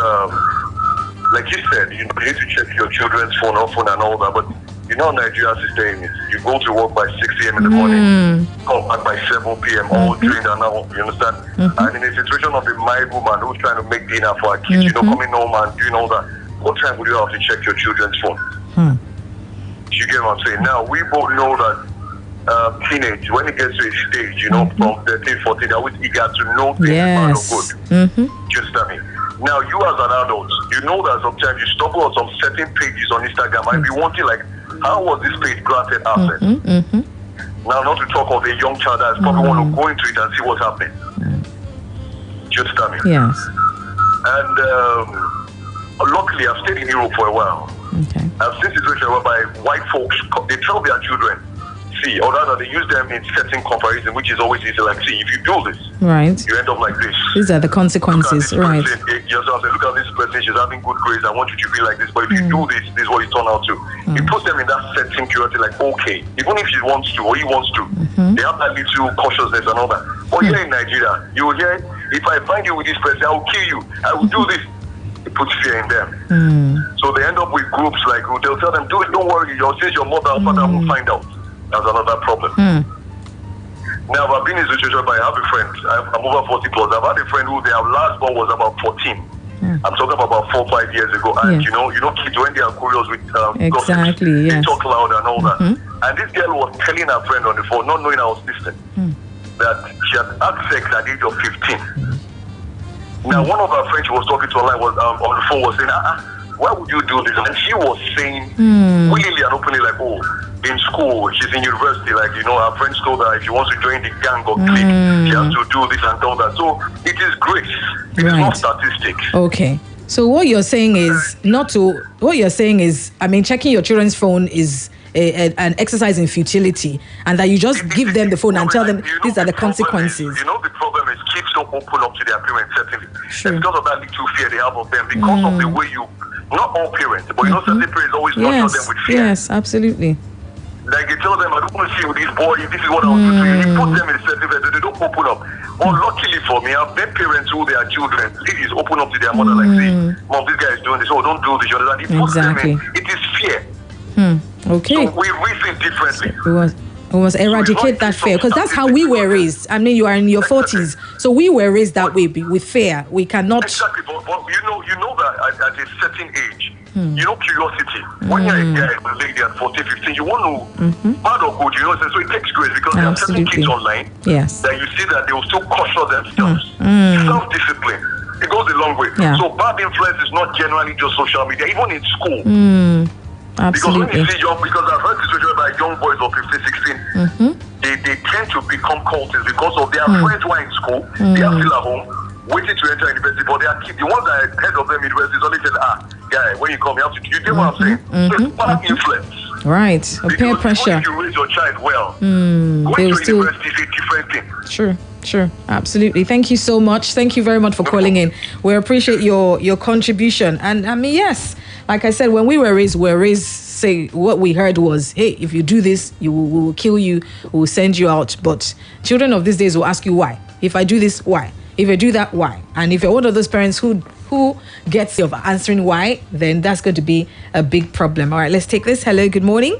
like you said, you need to check your children's phone often and all that, but you know Nigeria's system is you go to work by 6 a.m. in the morning, come back by 7 p.m., all drained and all, you understand? And in a situation of a married woman who's trying to make dinner for her kids, you know, coming home and doing all that, what time would you have to check your children's phone? You get what I'm saying? Now, we both know that teenage, when it gets to a stage, you know, from 13, 14, they're always eager to know things bad or good. Do you understand me? Now, you as an adult, you know that sometimes you stumble on some certain pages on Instagram and be wanting like, how was this page granted access? Now, not to talk of a young child that's probably want to go into it and see what's happening. Do you understand me? Yes. And luckily, I've stayed in Europe for a while. Okay. I've seen situations whereby white folks, they tell their children, see, or rather they use them in setting comparison, which is always easy, like, see, if you do this, right, you end up like this. These are the consequences, right? Yourself, look at this person, she's having good grades, I want you to be like this, but if you do this, this is what you turn out to. It puts them in that setting purity, like, okay, even if she wants to, or he wants to, they have that little cautiousness and all that. But here in Nigeria, you will hear, if I find you with this person, I will kill you, I will do this. It puts fear in them. So they end up with groups like, they'll tell them, don't worry, your mother and father will find out. That's another problem. Now, I've been in a situation where I have a friend, I'm over 40 plus, I've had a friend who their last born was about 14. I'm talking about 4 or 5 years ago. And you know kids, when they are curious with exactly, gossip, they talk loud and all that. And this girl was telling her friend on the phone, not knowing I was listening, that she had had sex at the age of 15. Now, one of her friends she was talking to online was on the phone was saying, why would you do this? And she was saying, willingly and openly, like, oh, in school, she's in university, like, you know, her friends told her if she wants to join the gang or clique, she has to do this and all that. So it is grace. It is not statistics. Okay. So what you're saying is, I mean, checking your children's phone is an exercise in futility, and that you just give them the phone and tell them these are the consequences. You know, the problem is kids don't open up to their parents, certainly. Sure. It's because of that little fear they have of them, because of the way you, not all parents, but you know, certain parents always nurture them with fear. Yes, absolutely. Like they tell them, I don't want to see with this boy, this is what I'll do to you. You put them in a certain way, they don't open up. But luckily for me, I've met parents who their children, ladies open up to their mother, like, see, mom, this guy is doing this, oh, don't do this, you understand? It puts them in, it is fear. Okay. So we reason differently. We must eradicate that fear, because that's how we were raised. I mean, you are in your 40s, so we were raised that way, with fear. We cannot. Exactly, but you know that at a certain age, you know, curiosity. When you're a guy, a lady at 14, 15, you want to, bad or good, you know, so it takes grace, because there are certain kids online that you see that they will still caution themselves. Self-discipline, it goes a long way. So bad influence is not generally just social media, even in school. Absolutely. Because when you see because I've heard situations by young boys of 15, 16, they tend to become cultists because of their friends who are in school, they are still at home, waiting to enter university, but they are kids. The ones that are head of them in university only say, guy, when you come, you have to, you get what I'm saying? So it's bad influence. Right, peer pressure. If you raise your child well, going to university is a different thing. Sure, absolutely. Thank you so much. Thank you very much for calling in. We appreciate your contribution. And I mean, yes, like I said, when we were raised, say what we heard was, hey, if you do this, we will kill you, we will send you out. But children of these days will ask you why. If I do this, why? If I do that, why? And if you're one of those parents who gets of answering why, then that's going to be a big problem. All right, let's take this. Hello, good morning.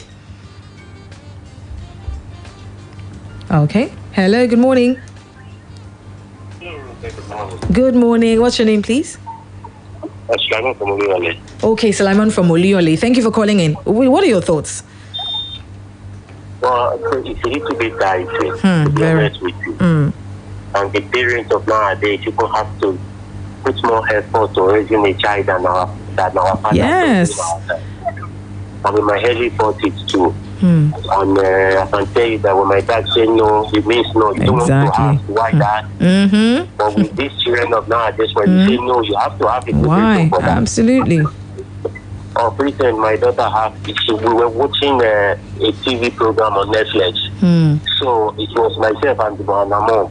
Okay. Hello, good morning. Good morning. What's your name, please? Sulaiman from Oliole. Okay, Sulaiman from Oliole. Thank you for calling in. What are your thoughts? Well, it's a little bit dicey, to be honest with you. And the parents of nowadays, people have to put more effort to raising a child than our that our father. Yes. I'm in my early 40s too. And I can tell you that when my dad said no, it means no. You don't want to ask why that. But with these children of nowadays, when you say no, you have to have it. Why? Absolutely. Of recent, my daughter we were watching a TV program on Netflix. So it was myself and my mom.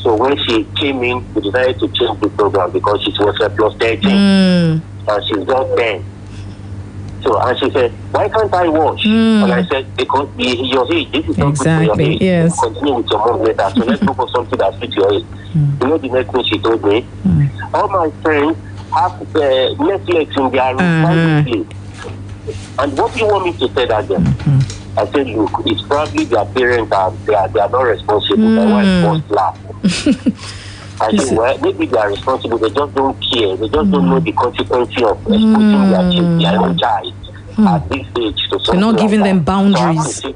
So when she came in, we decided to change the program because it was a plus 13 and she's just 10. So and she said, why can't I watch? And I said, because your age, this is not good for your age. Yes. Continue with your mom later. So let's go for something that fits your age. You know the next thing she told me? All my friends have Netflix in their room. And what do you want me to say that then? I said, look, it's probably their parents they are not responsible. My wife must laugh. I said, well, maybe they are responsible, they just don't care. They just don't know the consequences of exposing their own child at this age to something. You're not giving them boundaries. So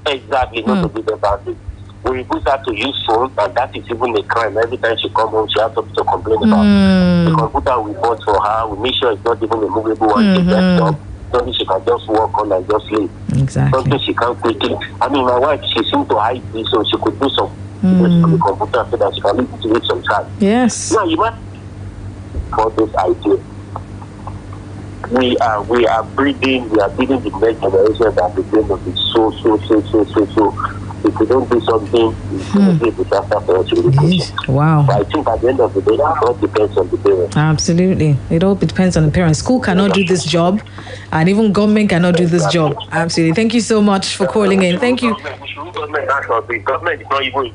exactly, not to give them boundaries. We reduce her to use phone, and that is even a crime. Every time she comes home, she has something to complain about. The computer we bought for her, we make sure it's not even a movable one. She gets up, something she can just work on and just sleep. Exactly. Something she can't quickly. I mean, my wife, she seemed to hide this, so she could do some on the computer so that she can read some time. Yes. Now you must for this idea. We are breeding the next generation that is going to be so. If we don't do something, it's going to be a disaster for us in education. Wow. But I think at the end of the day, it all depends on the parents. Absolutely. It all depends on the parents. School cannot do this job, and even government cannot do this job. Absolutely. Thank you so much for calling in. Thank you. Government is not even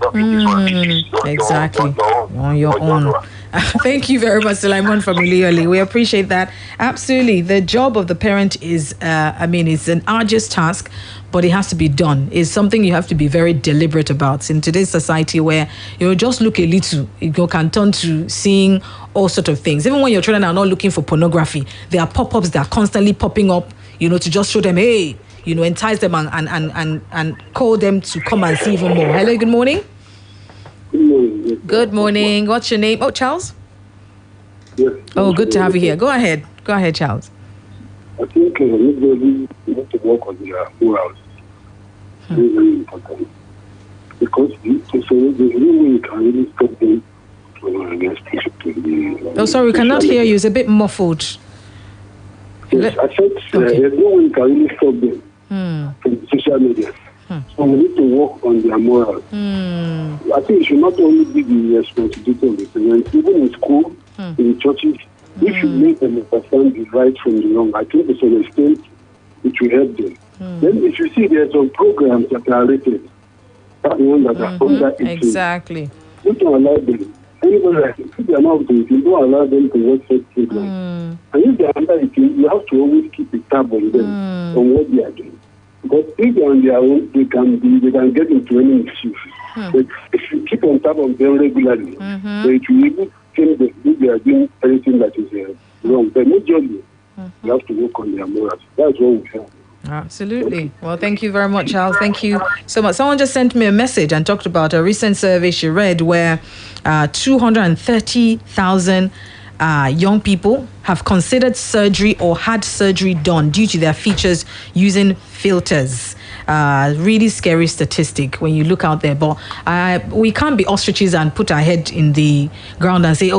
exactly. On your own. Thank you very much, Sulaiman from Ilioli. We appreciate that. Absolutely. The job of the parent is, it's an arduous task, but it has to be done. It's something you have to be very deliberate about. In today's society where, just look a little, it can turn to seeing all sorts of things. Even when your children are not looking for pornography, there are pop-ups that are constantly popping up, to just show them, hey, entice them and call them to come and see even more. Hello, good morning. Good morning. What's your name? Oh, Charles? Yes. Oh, good to have you here. Go ahead, Charles. I think everybody need to work on their morals. Very, very important. Because there's no way you can really stop them from against it. Oh, sorry, we cannot hear you. It's a bit muffled. Yes, I said there's no way you can really stop them from social media. So we need to work on their morals. I think it should not only be the responsibility of the parents, even in school, in churches, if you make them understand the right from the wrong, I think to an extent it will help them. Then if you see there are some programs that are rated, that one that are under 18. Exactly. You don't allow them. Anybody, if they are not doing it, you don't allow them to watch such programs. And if they are under 18, you have to always keep a tab on them, on what they are doing. But if they are on their own, they can get into any issues. But if you keep on top of them regularly, it will even change them if they are doing anything that is wrong. But majorly, you have to work on their morals. That's what we have. Absolutely. Well, thank you very much, Charles. Thank you so much. Someone just sent me a message and talked about a recent survey she read where 230,000 young people have considered surgery or had surgery done due to their features using filters. Really scary statistic when you look out there. But we can't be ostriches and put our head in the ground and say,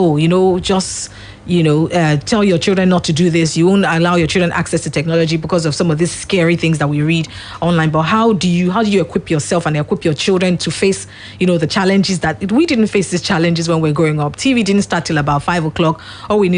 just tell your children not to do this. You won't allow your children access to technology because of some of these scary things that we read online. But how do you equip yourself and equip your children to face, the challenges that we didn't face these challenges when we were growing up. TV didn't start till about 5 o'clock. All we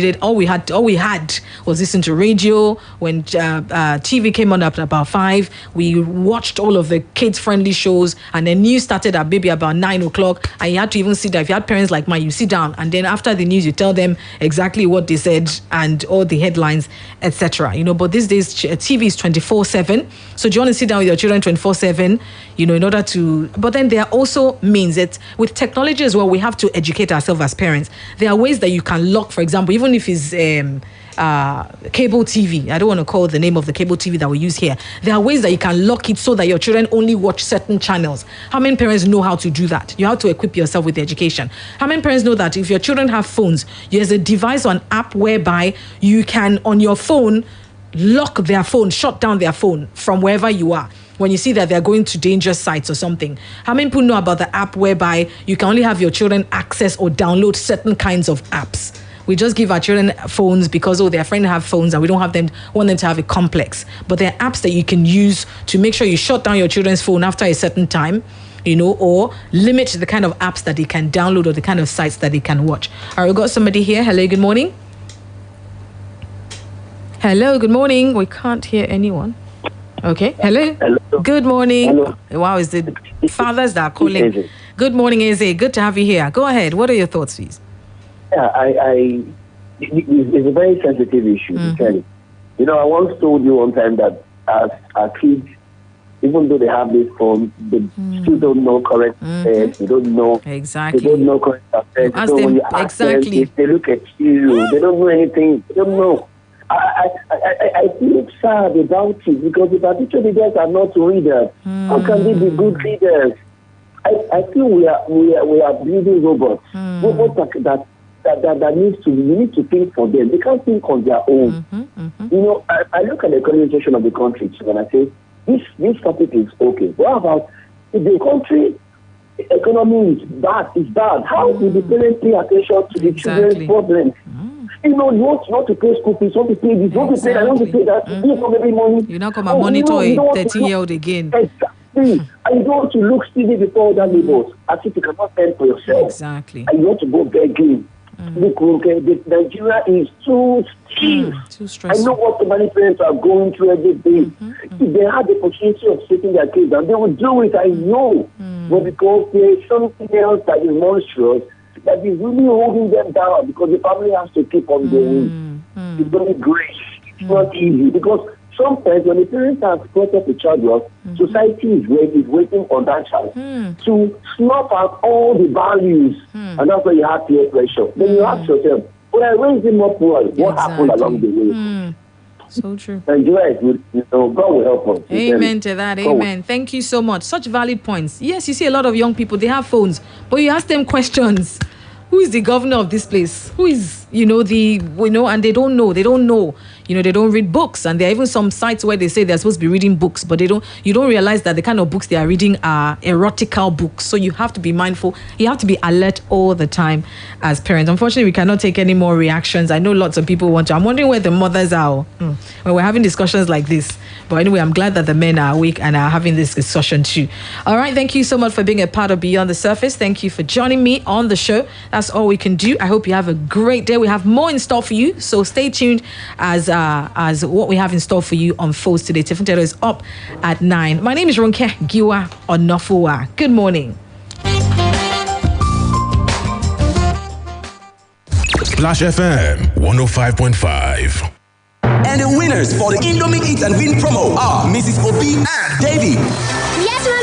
had was listen to radio. When TV came on at about 5, we watched all of the kids-friendly shows, and then news started at maybe about 9 o'clock. And you had to even sit down. If you had parents like mine, you sit down, and then after the news, you tell them exactly what they said and all the headlines, etc. But these days TV is 24/7. So do you want to sit down with your children 24/7? In order to. But then there are also means that with technology as well, we have to educate ourselves as parents. There are ways that you can lock, for example, even if it's cable TV. I don't want to call the name of the cable TV that we use here. There are ways that you can lock it so that your children only watch certain channels. How many parents know how to do that? You have to equip yourself with the education. How many parents know that if your children have phones, there's a device or an app whereby you can, on your phone, lock their phone, shut down their phone from wherever you are when you see that they're going to dangerous sites or something? How many people know about the app whereby you can only have your children access or download certain kinds of apps? We just give our children phones because, their friends have phones and we don't want them to have a complex. But there are apps that you can use to make sure you shut down your children's phone after a certain time, or limit the kind of apps that they can download or the kind of sites that they can watch. All right, we've got somebody here. Hello, good morning. Hello, good morning. We can't hear anyone. Okay. Hello. Good morning. Hello. Wow, is it fathers that are calling? Good morning, Eze. Good to have you here. Go ahead. What are your thoughts, please? Yeah, it's a very sensitive issue to tell you. I once told you one time that as kids, even though they have this phone, they still don't know correct affairs. They don't know exactly. They don't know correct affairs. Ask them exactly. They look at you. They don't know anything. They don't know. I feel sad about it because if our teacher leaders are not readers, how can they be good leaders? I feel we are building robots. Robots that we need to think for them. They can't think on their own. I look at the colonization of the country when I say this topic is okay. What about if the country economy is bad? How will the parents pay attention to the children's problems? You want to pay school fees, you want to pay this, you want to pay that, you want to pay that. You don't every money. You're not going to monitor a 13-year-old again. Exactly. And you don't want to look silly before other neighbors as if you cannot fend for yourself. Exactly. And you want to go begging. Look, Nigeria is too stiff. Too stressful. I know what so many parents are going through every day. If they had the opportunity of taking their kids and they would do it, I know. But because there is something else that is monstrous, that is really holding them down because the family has to keep on going. It's very great. It's not easy because sometimes when the parents have brought up a child, society is waiting on that child to snuff out all the values, and that's why you have peer pressure. Then you ask yourself, when I raised him up well, what happened along the way? So true. Nigeria is, God will help us. Amen to that. Amen. Thank you so much. Such valid points. Yes, you see a lot of young people, they have phones, but you ask them questions. Who is the governor of this place? Who is, and they don't know. They don't know. They don't read books. And there are even some sites where they say they're supposed to be reading books, but you don't realize that the kind of books they are reading are erotical books. So you have to be mindful. You have to be alert all the time as parents. Unfortunately, we cannot take any more reactions. I know lots of people want to. I'm wondering where the mothers are when we're having discussions like this. But anyway, I'm glad that the men are awake and are having this discussion too. All right. Thank you so much for being a part of Beyond the Surface. Thank you for joining me on the show. That's all we can do. I hope you have a great day. We have more in store for you. So stay tuned as what we have in store for you unfolds today. Tiffin Taylor is up at 9. My name is Ronke Giwa Onafuwa. Good morning. Splash FM 105.5. And the winners for the Indomie Eat and Win promo are Mrs. Obi and Davy. Yes, Mommy.